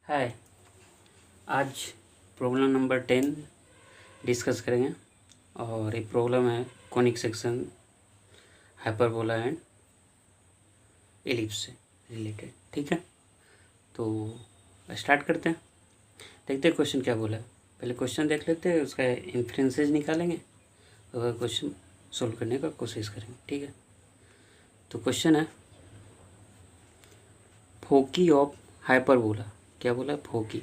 हाय। आज problem number 10 discuss करेंगे और ये प्रॉब्लम है conic section hyperbola and ellipse से रिलेटेड। ठीक है, तो स्टार्ट करते हैं। देखते हैं क्वेश्चन क्या बोला है। पहले क्वेश्चन देख लेते हैं, उसका इन्फ्रेंसेस निकालेंगे और क्वेश्चन सोल्व करने का कोशिश करेंगे। ठीक है, तो क्वेश्चन है फोकी ऑफ हाइपरबोला। क्या बोला? फोकी।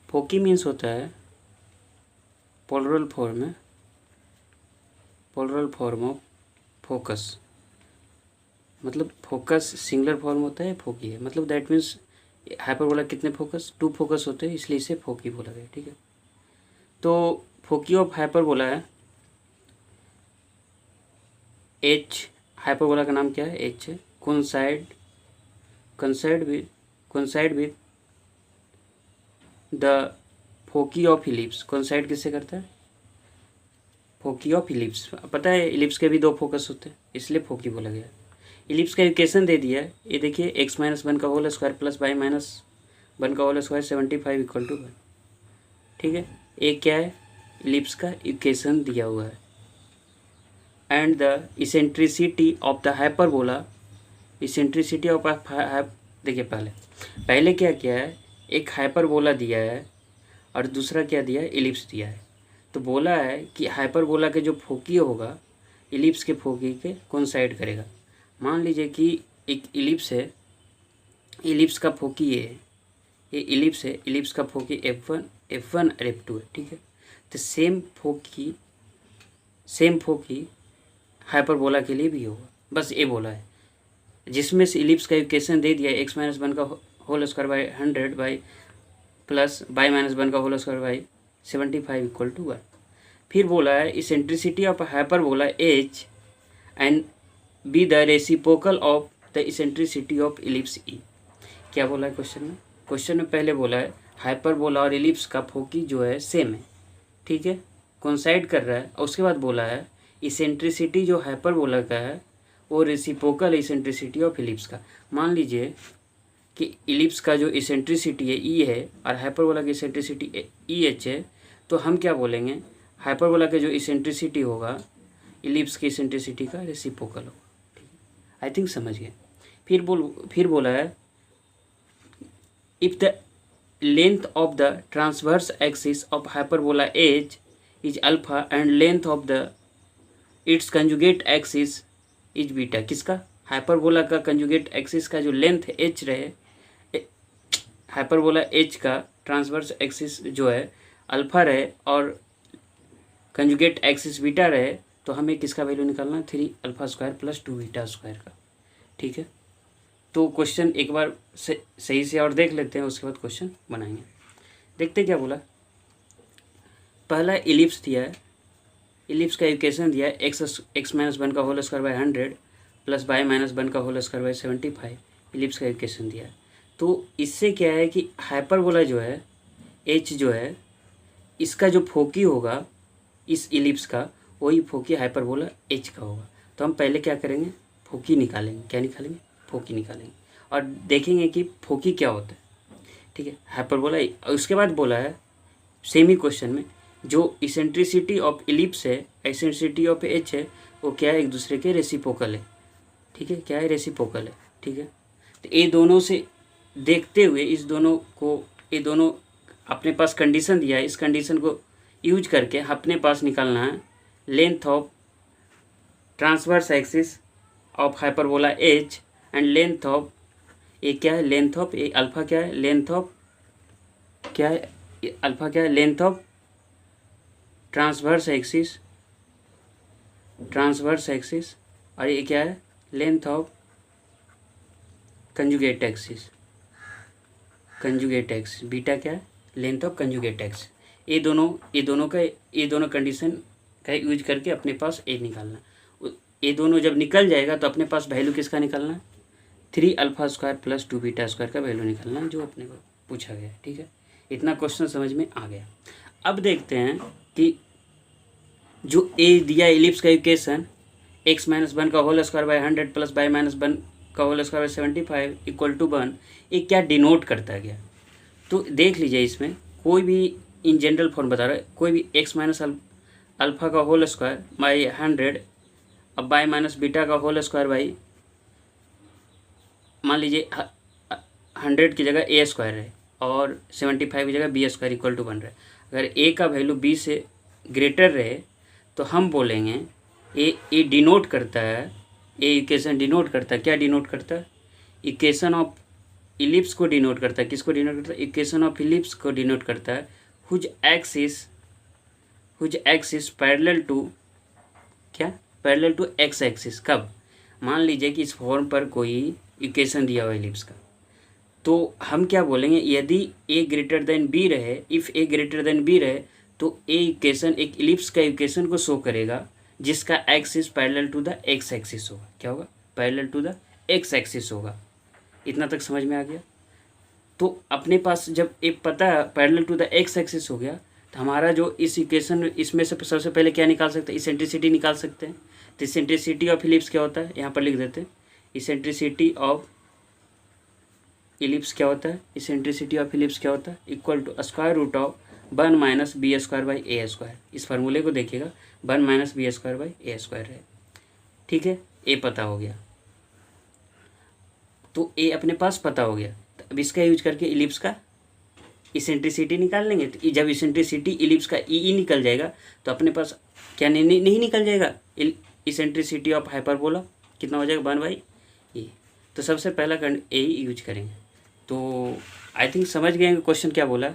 फोकी मीन्स होता है पोलरल फॉर्म ऑफ फोकस। मतलब फोकस सिंगुलर फॉर्म होता है, फोकी है। मतलब दैट मीन्स हाइपरबोला कितने फोकस? 2 फोकस होते हैं, इसलिए इसे फोकी बोला गया। ठीक है, तो फोकी ऑफ हाइपरबोला है एच। हाइपरबोला का नाम क्या है? एच है। Coincide with the foci of ellipse. Coincide किससे करता है? फोकी ऑफ इलिप्स। पता है इलिप्स के भी 2 फोकस होते हैं, इसलिए फोकी बोला गया। इलिप्स का इक्वेशन दे दिया है, ये देखिए x-1 का होल स्क्वायर प्लस y-1 का होल स्क्वायर 75 इक्वल टू 1। ठीक है, एक क्या है? इलिप्स का इक्वेशन दिया हुआ है। And the eccentricity of the hyperbola. Eccentricity of देखिए पहले क्या किया है, एक हाइपरबोला दिया है और दूसरा क्या दिया है? इलिप्स दिया है। तो बोला है कि हाइपरबोला के जो फोकी होगा इलिप्स के फोकी के कोइंसाइड करेगा। मान लीजिए कि एक इलिप्स है, इलिप्स का फोकी ये इलिप्स है, इलिप्स का फोकी F1 और F2 है। ठीक है, तो सेम फोकी हाइपरबोला के लिए भी होगा। बस ये बोला है, जिसमें से इलिप्स का इक्वेशन दे दिया है x-1 का whole square by 100 by plus y-1 का whole square by 75 equal to 1। फिर बोला है eccentricity of hyperbola h and be the reciprocal of the eccentricity of ellipse E. क्या बोला है क्वेश्चन में? क्वेश्चन में पहले बोला है हाइपरबोला और इलिप्स का फोकी जो है सेम है। ठीक है, कोइंसाइड कर रहा है। और उसके बाद बोला है इसेंट्रिसिटी जो हाइपरबोला का है वो रेसिप्रोकल इसेंट्रिसिटी ऑफ इलिप्स का। मान लीजिए कि इलिप्स का जो इसेंट्रिसिटी है ई है और हाइपरबोला की इसेंट्रिसिटी ई एच है, तो हम क्या बोलेंगे? हाइपरबोला के जो इसेंट्रिसिटी होगा इलिप्स की इसेंट्रिसिटी का रेसिप्रोकल होगा। आई थिंक समझ गए। फिर बोला है if the length of the transverse axis of hyperbola H is alpha and length of the it's conjugate axis is beta. किसका? हाइपरबोला का कंजुगेट एक्सिस का जो लेंथ एच रहे, हाइपरबोला एच का ट्रांसवर्स एक्सिस जो है अल्फा रहे और कंजुगेट एक्सिस बीटा रहे, तो हमें किसका वैल्यू निकालना है? 3 alpha square plus 2 beta square का। ठीक है, तो क्वेश्चन एक बार सही से और देख लेते हैं, उसके बाद क्वेश्चन बनाएंगे। देखते क्या बोला। पहला इलिप्स दिया है, इलिप्स का इक्वेशन दिया है x-1 का whole square by 100 plus y-1 का होल स्क्वायर बाई 75। इलिप्स का इक्वेशन दिया है। तो इससे क्या है कि हाइपरबोला जो है h जो है, इसका जो फोकी होगा इस इलिप्स का, वही फोकी हाइपरबोला h का होगा। तो हम पहले क्या करेंगे? फोकी निकालेंगे। क्या निकालेंगे? फोकी निकालेंगे और देखेंगे कि फोकी क्या होता है। ठीक है, हाइपरबोला। उसके बाद बोला है सेम ही क्वेश्चन में जो इसेंट्रिसिटी ऑफ इलिप्स है, इसेंट्रिसिटी ऑफ एच है, वो क्या है? एक दूसरे के रेसिप्रोकल है। ठीक है, क्या है? रेसिप्रोकल है। ठीक है, तो ये दोनों से देखते हुए ये दोनों अपने पास कंडीशन दिया है, इस कंडीशन को यूज करके अपने पास निकालना है length of transverse axis of hyperbola H and length of ये क्या है? लेंथ ऑफ ये अल्फा क्या है? लेंथ ऑफ क्या है? अल्फा क्या है? लेंथ ऑफ ट्रांसवर्स एक्सिस और ये क्या है? Length of conjugate axis beta क्या है? Length of conjugate axis. ये दोनों कंडीशन का यूज करके अपने पास ए निकालना। ये दोनों जब निकल जाएगा तो अपने पास वैल्यू किसका निकालना है? 3 alpha square plus 2 beta square का वैल्यू निकालना है, जो अपने को पूछा गया है। ठीक है, इतना क्वेश्चन समझ में आ गया। अब देखते हैं कि जो ए दिया इलिप्स का इक्वेशन x-1 का whole square by 100 plus y-1 का whole square by 75 equal to 1, ये क्या डिनोट करता गया? तो देख लीजिए इसमें कोई भी इन जनरल फॉर्म बता रहा है, कोई भी एक्स माइनस अल्फ़ा का होल स्क्वायर बाई 100 अब बाई माइनस बीटा का होल स्क्वायर बाई, मान लीजिए 100 की जगह ए स्क्वायर है और 75 की जगह बी स्क्वायर इक्वल टू 1 रहे। अगर ए का वैल्यू बी से ग्रेटर रहे तो हम बोलेंगे ए डिनोट करता है, ए इक्वेशन डिनोट करता है, क्या डिनोट करता है, इक्वेशन ऑफ इलिप्स को डिनोट करता है। किसको डिनोट करता है, इक्वेशन ऑफ इलिप्स को डिनोट करता है। हुज एक्सिस पैरेलल टू, क्या, पैरेलल टू एक्स एक्सिस। कब, मान लीजिए कि इस फॉर्म पर कोई इक्वेशन दिया हुआ है इलिप्स का, तो हम क्या बोलेंगे, यदि ए ग्रेटर देन बी रहे, if A greater than B रहे तो ए इक्वेशन एक इलिप्स का इक्वेशन को शो करेगा जिसका axis parallel to the X axis होगा। क्या होगा, parallel to the X axis होगा। इतना तक समझ में आ गया। तो अपने पास जब एक पता parallel to the X axis हो गया तो हमारा जो इस इक्वेशन, इसमें से सबसे पहले क्या निकाल सकते हैं, इसेंट्रिसिटी निकाल सकते हैं। तो इसेंट्रिसिटी ऑफ इलिप्स क्या होता है, यहाँ पर लिख देते हैं, इसेंट्रिसिटी ऑफ इलिप्स क्या होता है, इसेंट्रिसिटी ऑफ इलिप्स क्या होता है, equal to square root of 1 minus B square by A square. इस फार्मूले को देखिएगा, 1 minus B square by A square है। ठीक है, ए पता हो गया, तो ए अपने पास पता हो गया। तो अब इसका यूज करके इलिप्स का इसेंट्रिसिटी निकाल लेंगे। तो जब इसेंट्रिसिटी इलिप्स का ई निकल जाएगा तो अपने पास क्या नहीं निकल जाएगा, इसेंट्रिसिटी ऑफ हाइपरबोला कितना हो जाएगा, 1 बाई ए। तो सबसे पहला ए यूज करेंगे। तो आई थिंक समझ गए क्वेश्चन क्या बोला।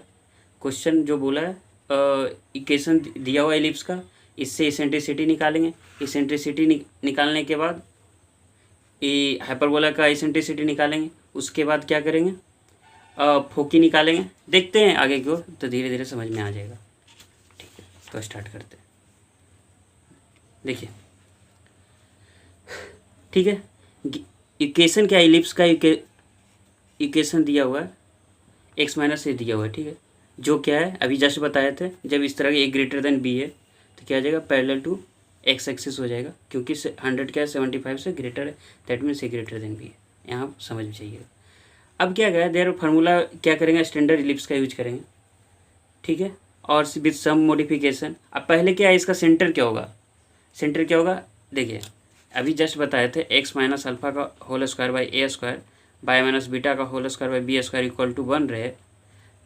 क्वेश्चन जो बोला है, इक्वेशन दिया हुआ इलिप्स का, इससे इसेंट्रिसिटी निकालेंगे। इसेंट्रिसिटी निकालने के बाद ये हाइपरबोला का इसेंट्रिसिटी निकालेंगे। उसके बाद क्या करेंगे, फोकी निकालेंगे। देखते हैं आगे की ओर, तो धीरे धीरे समझ में आ जाएगा। ठीक है, तो स्टार्ट करते हैं। देखिए, ठीक है, इक्वेशन क्या, इलिप्स का इक्वेशन दिया हुआ है, एक्स माइनस ए दिया हुआ है। ठीक है, जो क्या है अभी जस्ट बताए थे, जब इस तरह के ए ग्रेटर देन बी है तो क्या आ जाएगा, पैरेलल टू एक्स एक्सिस हो जाएगा, क्योंकि 100 क्या है, 75 से ग्रेटर है, that means A greater than B है। यहाँ समझ में चाहिए। अब क्या गया, देयर फार्मूला क्या करेंगे, स्टैंडर्ड इलिप्स का यूज करेंगे। ठीक है, और विद सम मॉडिफिकेशन। अब पहले क्या है, इसका सेंटर क्या होगा, सेंटर क्या होगा, देखिए अभी जस्ट बताए थे, एक्स माइनस अल्फा का whole square by A square by minus beta का whole square by B square equal to 1 रहे।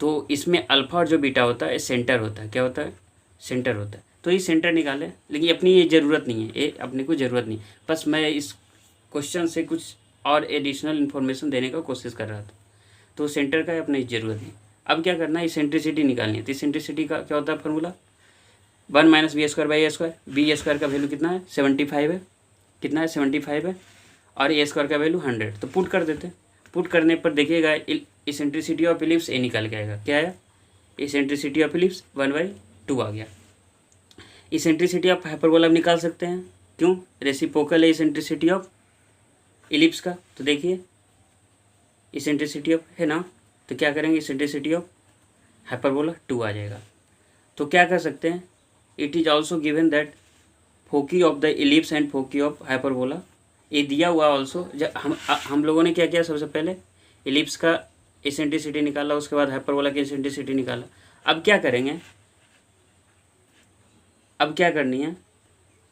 तो इसमें अल्फा और जो बीटा होता है सेंटर होता है। क्या होता है, सेंटर होता है। तो ये सेंटर निकालें, लेकिन अपनी ये ज़रूरत नहीं है, ये अपने को ज़रूरत नहीं, बस मैं इस क्वेश्चन से कुछ और एडिशनल इन्फॉर्मेशन देने का कोशिश कर रहा था। तो सेंटर का अपनी ज़रूरत नहीं। अब क्या करना है, इसेंट्रिसिटी निकालनी है। तो इसेंट्रिसिटी का क्या होता है formula, 1 minus B square by A square. B square का वैल्यू कितना है, 75 है, कितना है, 75 है, और ए स्क्वायर का वैल्यू 100। तो पुट कर देते हैं। पुट करने पर देखिएगा इसेंट्रिसिटी ऑफ इलिप्स ए निकल के आएगा। क्या आया, इसेंट्रिसिटी ऑफ इलिप्स 1/2 आ गया। इसेंट्रिसिटी ऑफ हाइपरबोला निकाल सकते हैं, क्यों, रेसिप्रोकल है इसेंट्रिसिटी ऑफ इलिप्स का। तो देखिए इसेंट्रिसिटी ऑफ है ना, तो क्या करेंगे, इसेंट्रिसिटी ऑफ हाइपरबोला 2 आ जाएगा। तो क्या कर सकते हैं, it is also given that foci of the ellipse and foci of hyperbola, ये दिया हुआ ऑल्सो। जब हम लोगों ने क्या किया, सबसे पहले इलिप्स का इसेंट्रिसिटी निकाला, उसके बाद हाइपरबोला की इसेंट्रिसिटी निकाला। अब क्या करेंगे, अब क्या करनी है,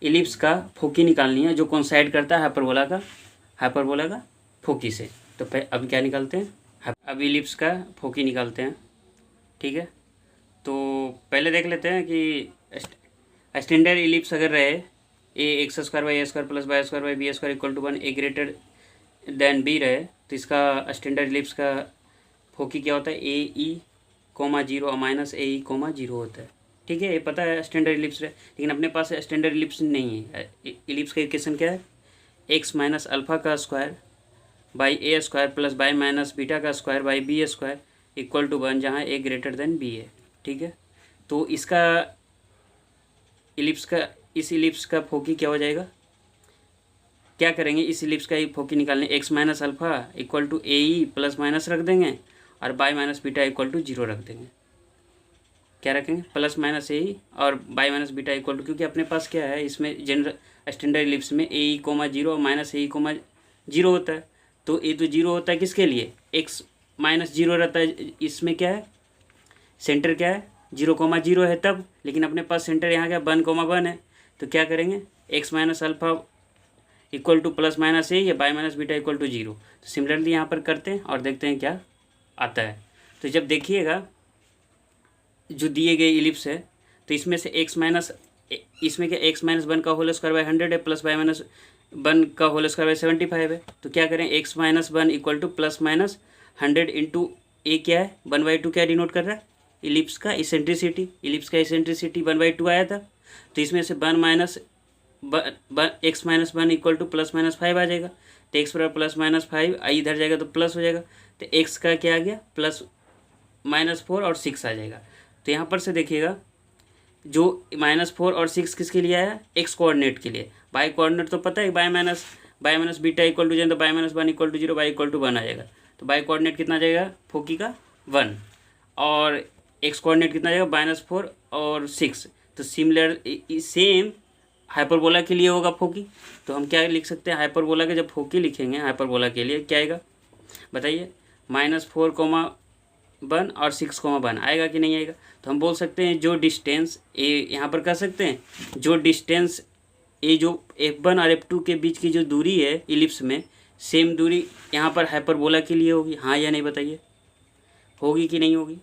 इलिप्स का फोकी निकालनी है, जो कोइंसाइड करता है हाइपरबोला का फोकी से। तो अब क्या निकालते हैं, अब इलिप्स का फोकी निकालते हैं। ठीक है, तो पहले देख लेते हैं कि स्टैंडर्ड इलिप्स अगर रहे, A X square by A square plus by square by B square equal to 1, A greater than B रहे, तो इसका स्टैंडर्ड इलिप्स का फोकी क्या होता है, ए ई coma 0 minus A E coma 0 होता है। ठीक है, ये पता है स्टैंडर्ड इलिप्स है, लेकिन अपने पास स्टैंडर्ड इलिप्स नहीं है। इलिप्स का इक्वेशन क्या है, एक्स माइनस अल्फा का square by A square plus by minus beta का square by B square equal to 1, जहाँ ए ग्रेटर देन बी है। ठीक है, तो इसका इलिप्स का, इस इलिप्स का फोकी क्या हो जाएगा, क्या करेंगे, इस इलिप्स का फोकी निकालने, X minus alpha equal to A E plus minus रख देंगे और Y minus beta equal to 0 रख देंगे। क्या रखेंगे, प्लस माइनस ए ई और Y minus beta equal to, क्योंकि अपने पास क्या है, इसमें जनरल स्टैंडर्ड इलिप्स में ए ई coma 0 minus A E coma 0 होता है। तो ए तो 0 होता है किसके लिए, एक्स माइनस जीरो रहता है, इसमें क्या है सेंटर क्या है 0,0 है तब, लेकिन अपने पास सेंटर यहाँ क्या 1,1 है, तो क्या करेंगे x minus alpha equal to plus minus A या by minus beta equal to 0। तो सिमिलरली यहाँ पर करते हैं और देखते हैं क्या आता है। तो जब देखिएगा जो दिए गए इलिप्स है, तो इसमें से x माइनस, इसमें क्या x माइनस 1 का होल स्क्वायर बाई 100 है, प्लस बाई माइनस 1 का होल स्क्वायर बाई 75 है। तो क्या करें x minus 1 equal to plus minus 100 into A क्या है 1/2 क्या डिनोट कर रहा है इलिप्स का इसेंट्रिसिटी, इलिप्स का इसेंट्रिसिटी 1/2 आया था। तो इसमें से 1 minus x minus 1 equal to plus minus 5 आ जाएगा। तो x बराबर प्लस माइनस 5 आई इधर जाएगा तो प्लस हो जाएगा। तो x का क्या आ गया प्लस -4 और 6 आ जाएगा। तो यहाँ पर से देखिएगा जो -4 और 6 किसके लिए आया x कोऑर्डिनेट के लिए, बाई कोऑर्डिनेट तो पता है Y minus beta equal to 0, तो Y minus 1 equal to 0, Y equal to 1 आ जाएगा। तो बाई कोऑर्डिनेट कितना आ जाएगा फोकी का 1 और x कोऑर्डिनेट कितना आ जाएगा -4 और 6। तो सिमिलर सेम हाइपरबोला के लिए होगा फोकी। तो हम क्या लिख सकते हैं हाइपरबोला के जब फोकी लिखेंगे हाइपरबोला के लिए क्या आएगा बताइए -4,1 और 6,1 आएगा कि नहीं आएगा। तो हम बोल सकते हैं जो डिस्टेंस ए यहाँ पर कर सकते हैं जो डिस्टेंस ए जो F1 और F2 के बीच की जो दूरी है इलिप्स में सेम दूरी यहाँ पर हाइपरबोला के लिए होगी, हाँ या नहीं बताइए, होगी कि नहीं होगी,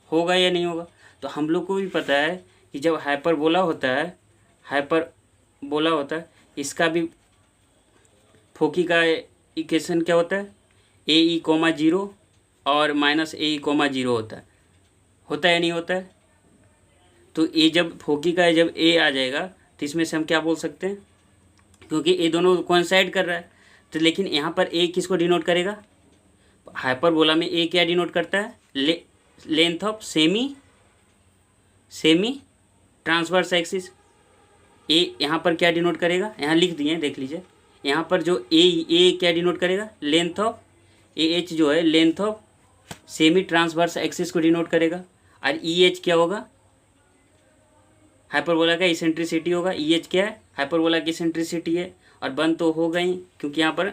होगा या नहीं होगा। तो हम लोग को भी पता है कि जब हाइपरबोला होता है इसका भी फोकी का इक्वेशन क्या होता है AE,0 और -AE,0 होता है नहीं होता है। तो ये जब फोकी का जब ए आ जाएगा तो इसमें से हम क्या बोल सकते हैं क्योंकि ये दोनों कोइंसाइड कर रहा है। तो लेकिन यहाँ पर ए किसको डिनोट करेगा हाइपरबोला में ए क्या डिनोट करता है length of semi transverse axis. A यहाँ पर क्या डिनोट करेगा यहाँ लिख दिए देख लीजिए, यहाँ पर जो ए क्या डिनोट करेगा लेंथ ऑफ AH जो है length of semi transverse axis को डिनोट करेगा। और EH क्या होगा हाइपरबोला का इसेंट्रिसिटी होगा। EH क्या है हाइपरबोला की इसेंट्रिसिटी है और बन तो हो गई क्योंकि यहाँ पर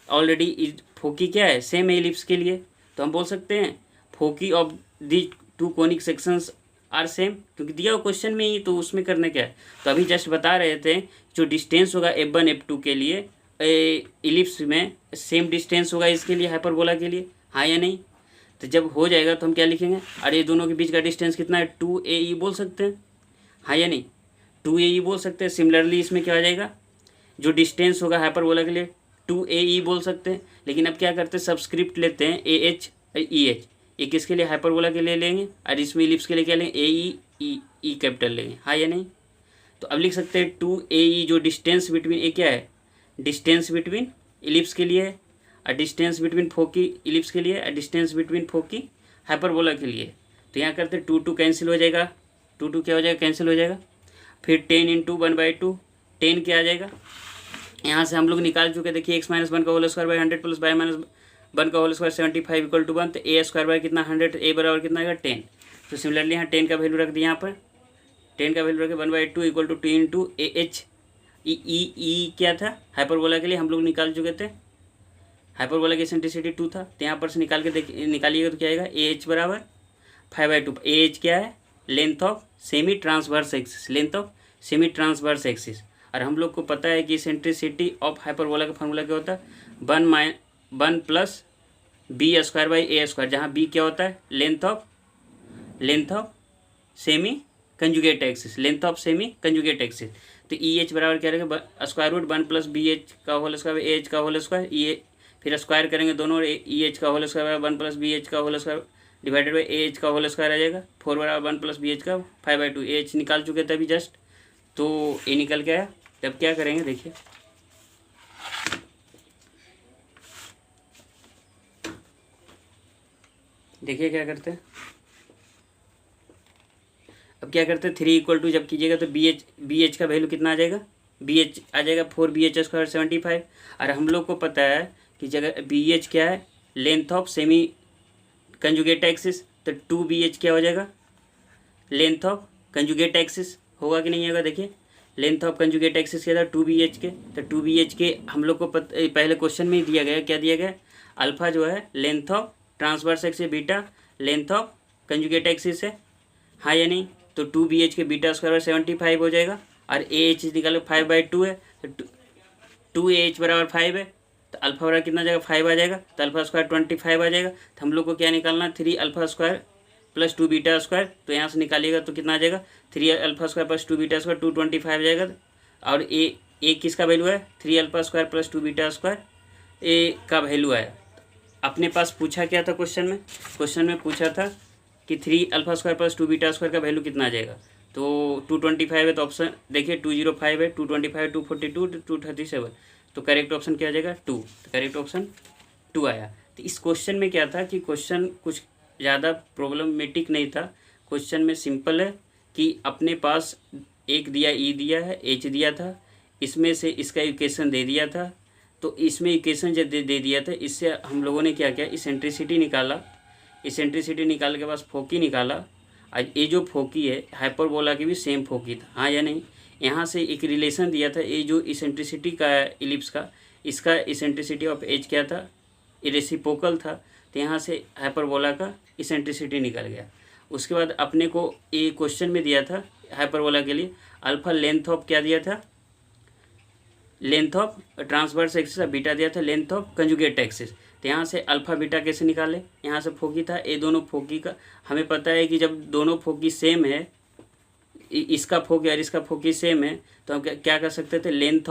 ऑलरेडी फोकी क्या है सेम है इलिप्स के लिए। तो हम बोल सकते हैं foci of the two conic sections are same, क्योंकि दिया हुआ क्वेश्चन में ही तो उसमें करने क्या है। तो अभी जस्ट बता रहे थे जो डिस्टेंस होगा F1 F2 के लिए इलिप्स में सेम डिस्टेंस होगा इसके लिए हाइपरबोला के लिए, हाँ या नहीं। तो जब हो जाएगा तो हम क्या लिखेंगे अरे ये दोनों के बीच का डिस्टेंस कितना है 2AE बोल सकते हैं, हाँ या नहीं 2AE बोल सकते हैं। सिमिलरली इसमें क्या हो जाएगा जो डिस्टेंस होगा हाइपरबोला के लिए 2AE बोल सकते हैं। लेकिन अब क्या करते हैं सब्सक्रिप्ट लेते हैं AH EH, ये किसके लिए हाइपरबोला के लिए लेंगे और इसमें इलिप्स के लिए क्या लेंगे AE कैपिटल लेंगे, हाँ या नहीं। तो अब लिख सकते हैं 2AE जो डिस्टेंस बिटवीन ए क्या है डिस्टेंस बिटवीन इलिप्स के लिए और डिस्टेंस बिटवीन फोकी इलिप्स के लिए और डिस्टेंस बिटवीन फोकी हाइपरबोला के लिए। तो यहाँ करते 2 कैंसिल हो जाएगा, 2 क्या हो जाएगा कैंसिल हो जाएगा। फिर 10 इंटू 1/2 10 क्या आ जाएगा यहाँ से हम लोग निकाल चुके देखिए x माइनस 1 का whole square by 100 plus by minus 1 का होल स्क्वायर 75 इक्वल टू 1। तो ए स्क्वायर बाई कितना 100 ए बराबर कितना आएगा 10। तो सिमिलरली यहाँ 10 का वैल्यू रख दिया यहाँ पर 10 का वैल्यू रखे 1/2 इक्वल टू 2 इंटू AH ई क्या था हाइपरबोला के लिए हम लोग निकाल चुके थे, हाइपरबोला की इसेंट्रिसिटी 2 था। तो यहाँ पर से निकाल के निकालिएगा तो क्या आएगा AH बराबर 5/2। AH क्या है length of semi transverse axis, length of semi transverse axis. और हम लोग को पता है कि इसेंट्रिसिटी ऑफ हाइपरबोला का फार्मूला क्या होता है 1 plus B square by A square, जहाँ बी क्या होता है length of semi conjugate axis, length of semi conjugate axis. तो EH बराबर क्या रहेगा स्क्वायर रूट 1 प्लस BH का होल स्क्वायर AH का होल स्क्वायर, फिर स्क्वायर करेंगे दोनों EH का होल स्क्वायर 1 प्लस BH का whole square divided by AH का होल स्क्वायर आ जाएगा 4 बराबर 1 प्लस BH का 5/2। AH निकाल चुके थे अभी जस्ट, तो ये निकल के आया। तब क्या करेंगे देखिए क्या करते हैं। अब क्या करते हैं 3 इक्वल टू जब कीजिएगा तो BH का वैल्यू कितना आ जाएगा BH आ जाएगा 4BH स्क्वायर 75। और हम लोग को पता है कि जगह BH क्या है length of semi conjugate axis, तो 2BH क्या हो जाएगा लेंथ ऑफ कंजुगेट एक्सिस होगा कि नहीं होगा। देखिए लेंथ ऑफ कंजुगेट एक्सिस क्या था 2BH के, तो 2BH के हम लोग को पहले क्वेश्चन में ही दिया गया क्या दिया गया अल्फा जो है length of transverse axis beta length of conjugate axis है, हाँ या नहीं? तो 2BH के बीटा स्क्वायर 75 हो जाएगा, और AH निकालो 5/2 है, तो 2AH बराबर 5 है, तो अल्फा बराबर कितना जाएगा 5 आ जाएगा, तो अल्फा स्क्वायर 25 आ जाएगा। तो हम लोग को क्या निकालना है 3 alpha square plus 2 beta square, तो यहाँ से निकालिएगा तो कितना आ जाएगा 3 alpha square plus 2 beta square 225 आ जाएगा। और ए किसका वैल्यू है 3 alpha square plus 2 beta square, A का वैल्यू आया। अपने पास पूछा क्या था क्वेश्चन में पूछा था कि 3 alpha square plus 2 beta square का वैल्यू कितना आ जाएगा, तो 225 है, तो ऑप्शन देखिए 205 है, 225, 242, 237, तो करेक्ट ऑप्शन क्या आ जाएगा 2, तो करेक्ट ऑप्शन 2 आया। तो इस क्वेश्चन में क्या था कि क्वेश्चन कुछ ज़्यादा प्रॉब्लमेटिक नहीं था, क्वेश्चन में सिंपल है कि अपने पास एक दिया ई दिया है, एच दिया था, इसमें से इसका इक्वेशन दे दिया था, तो इसमें इक्वेशन जब दे दिया था, इससे हम लोगों ने क्या किया इसेंट्रिसिटी निकाला, इसेंट्रिसिटी निकाल के बाद फोकी निकाला। आज ये जो फोकी है हाइपरबोला की भी सेम फोकी था, हाँ या नहीं? यहाँ से एक रिलेशन दिया था, ये जो इसेंट्रिसिटी का इलिप्स का, इसका इसेंट्रिसिटी ऑफ एच क्या था रेसिप्रोकल था, तो यहाँ से हाइपरबोला का इसेंट्रिसिटी निकल गया। उसके बाद अपने को ये क्वेश्चन में दिया था हाइपरबोला के लिए अल्फा लेंथ ऑफ क्या दिया था, length of transverse axis, beta दिया था लेंथ ऑफ कंजुगेट एक्सिस। तो यहाँ से अल्फा बीटा कैसे निकाले, यहाँ से फोकी था, ये दोनों फोकी का हमें पता है कि जब दोनों फोकी सेम है, इसका फोकी और इसका फोकी सेम है, तो हम क्या कर सकते थे लेंथ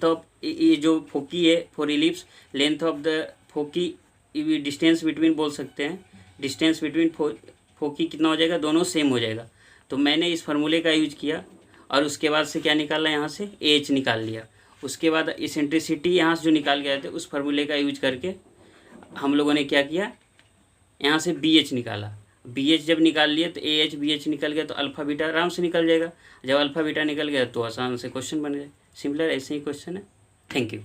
ऑफ ये जो फोकी है for ellipse, length of the foci distance between बोल सकते हैं, डिस्टेंस बिटवीन फोकी कितना हो जाएगा, दोनों सेम हो जाएगा। तो मैंने इस फार्मूले का यूज किया और उसके बाद से क्या निकाला, यहाँ से एच निकाल लिया। उसके बाद इसेंट्रिसिटी यहाँ से जो निकाल गए थे उस फार्मूले का यूज करके हम लोगों ने क्या किया, यहाँ से BH निकाला। BH जब निकाल लिए तो AH BH निकल गया, तो अल्फ़ा बीटा आराम से निकल जाएगा। जब अल्फ़ा बीटा निकल गया तो आसान से क्वेश्चन बन गए। सिमिलर ऐसे ही क्वेश्चन है। Thank you.